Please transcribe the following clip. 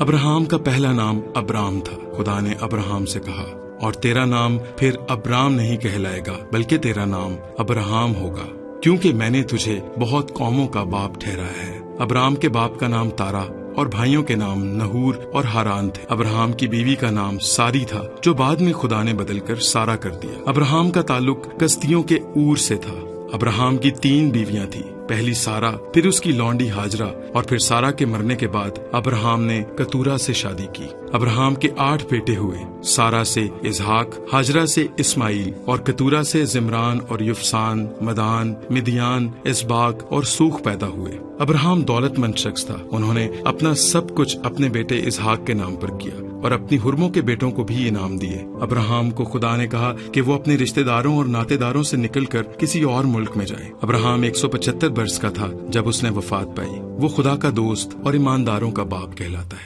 Abraham का पहला नाम अब्राम था। खुदा ने अब्राहम से कहा, और तेरा नाम फिर अब्राम नहीं कहलाएगा, बल्कि तेरा नाम अब्राहम होगा, क्योंकि मैंने तुझे बहुत कौमों का बाप ठहराया है। अब्राम के बाप का नाम तारा और भाइयों के नाम नहूर और हारान थे। अब्राहम की बीवी का नाम सारी था, जो बाद में खुदा ने बदलकर सारा कर दिया। अब्राहम का ताल्लुक कसदियों के ऊर से था। अब्राहम की 3 बीवियां थी, पहली सारा, फिर उसकी लौंडी हाजरा, और फिर सारा के मरने के बाद अब्राहम ने कतूरा से शादी की। अब्राहम के 8 बेटे हुए, सारा से इजहाक, हाजरा से इस्माइल, और कतूरा से जिमरान और युफसान, मदान, मिदियान, इस्बाक और सूख पैदा हुए। अब्राहम दौलतमंद शख्स था। उन्होंने अपना सब कुछ अपने बेटे इजहाक के नाम पर किया और अपनी हुर्मों के बेटों को भी इनाम दिए। अब्राहम को खुदा ने कहा कि वो अपने रिश्तेदारों और नातेदारों से निकलकर किसी और मुल्क में जाए। अब्राहम 175 वर्ष का था जब उसने वफात पाई। वो खुदा का दोस्त और ईमानदारों का बाप कहलाता है।